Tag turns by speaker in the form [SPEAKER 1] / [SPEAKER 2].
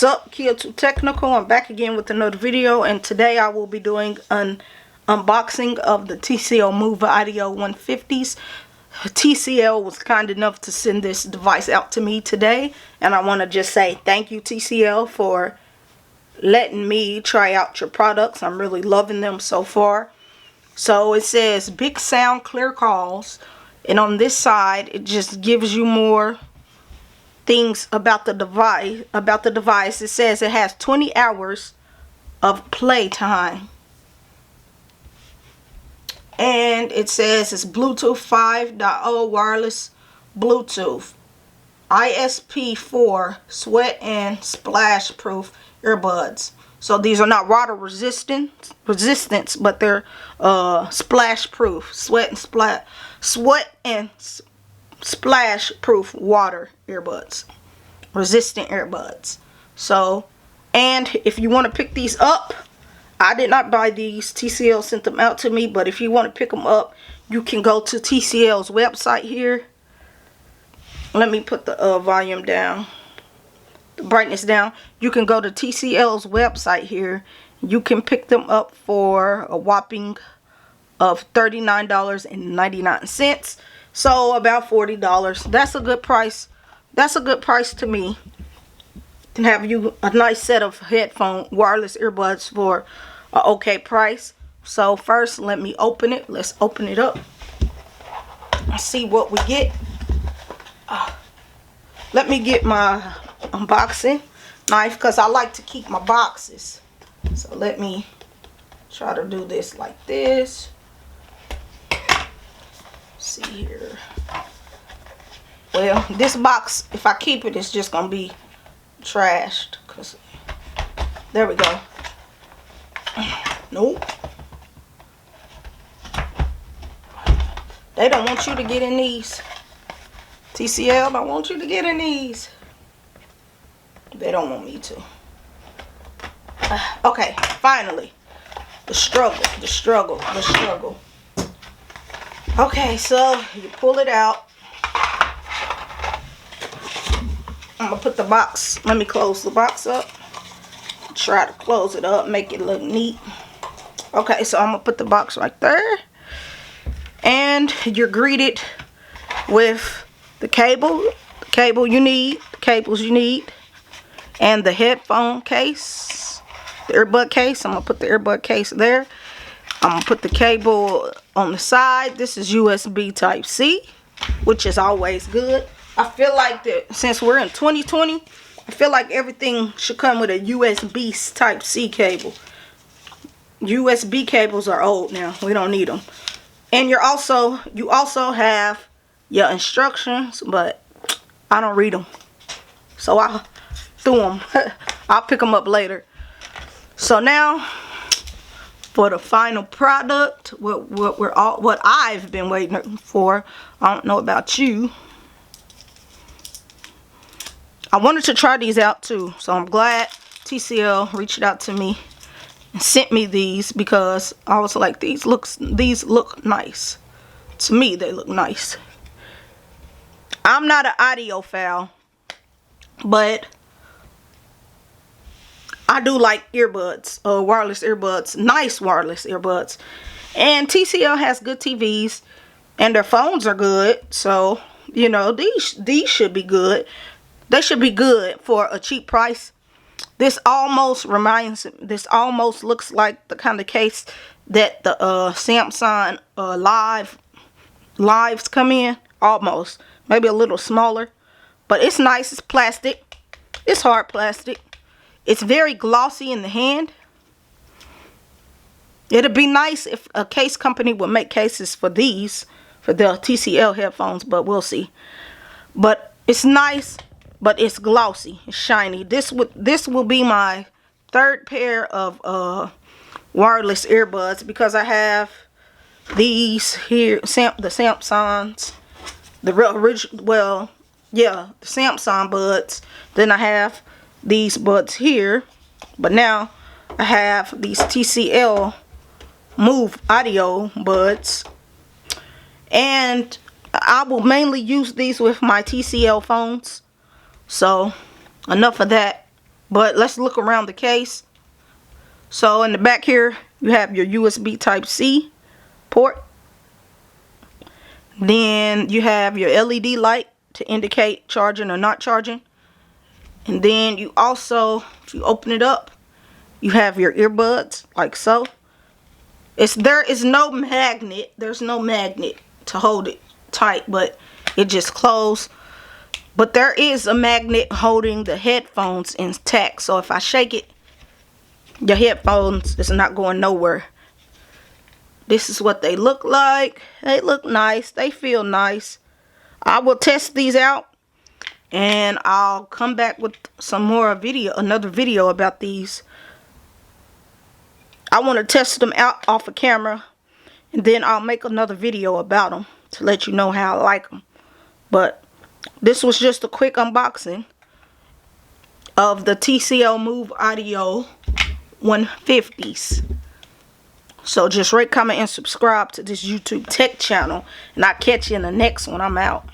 [SPEAKER 1] What's up, Kia Too Technical? I'm back again with another video, and today I will be doing an unboxing of the TCL Move Audio 150s. TCL was kind enough to send this device out to me today, and I want to just say thank you, TCL, for letting me try out your products. I'm really loving them so far. So it says big sound, clear calls, and on this side it just gives you more things about the device. It says it has 20 hours of play time, and it says it's Bluetooth 5.0 wireless Bluetooth ISP4 sweat and splash proof earbuds. So these are not water resistance, but they're splash proof, sweat and splash proof water earbuds, resistant earbuds. So, and if you want to pick these up, I did not buy these. TCL sent them out to me, but if you want to pick them up, you can go to TCL's website here. Let me put the volume down, the brightness down. You can go to TCL's website here. You can pick them up for a whopping of $39.99. So about $40. That's a good price. That's a good price to me. Can have you a nice set of wireless earbuds for an okay price. So first, let me open it. Let's open it up and see what we get. Let me get my unboxing knife, because I like to keep my boxes. So let me try to do this like this. See here. Well, this box, if I keep it, it's just gonna be trashed. Cause there we go. Nope. They don't want you to get in these. TCL don't want you to get in these. They don't want me to. Okay, finally. The struggle. Okay, so you pull it out. I'm gonna put the box. Let me close the box up. Try to close it up, make it look neat. Okay, so I'm gonna put the box right there. And you're greeted with the cables you need, and the headphone case, the earbud case. I'm gonna put the earbud case there. I'm going to put the cable on the side. This is USB type C, which is always good. I feel like that since we're in 2020, I feel like everything should come with a USB type C cable. USB cables are old now. We don't need them. And you also have your instructions, but I don't read them. So I threw them. I'll pick them up later. So now, for the final product, what I've been waiting for. I don't know about you. I wanted to try these out too, so I'm glad TCL reached out to me and sent me these, because I was like, these look nice. To me, they look nice. I'm not an audiophile, but I do like earbuds, wireless earbuds, nice wireless earbuds. And TCL has good TVs, and their phones are good. So, you know, these should be good. They should be good for a cheap price. This almost looks like the kind of case that the Samsung Lives come in. Almost. Maybe a little smaller. But it's nice. It's plastic. It's hard plastic. It's very glossy in the hand. It'd be nice if a case company would make cases for these, for the TCL headphones, but we'll see. But it's nice, but it's glossy, it's shiny. This will be my third pair of wireless earbuds, because I have these here, the Samsungs, the original, the Samsung buds. Then I have these buds here, but now I have these TCL Move Audio buds, and I will mainly use these with my TCL phones. So enough of that. But let's look around the case. So in the back here, you have your USB Type-C port. Then you have your LED light to indicate charging or not charging. And then you also, if you open it up, you have your earbuds, like so. There is no magnet. There's no magnet to hold it tight, but it just closed. But there is a magnet holding the headphones intact. So if I shake it, your headphones is not going nowhere. This is what they look like. They look nice. They feel nice. I will test these out, and I'll come back with some more another video about these. I want to test them out off of camera, and then I'll make another video about them to let you know how I like them. But this was just a quick unboxing of the TCL Move Audio 150s. So just rate, comment, and subscribe to this YouTube tech channel, and I'll catch you in the next one. I'm out.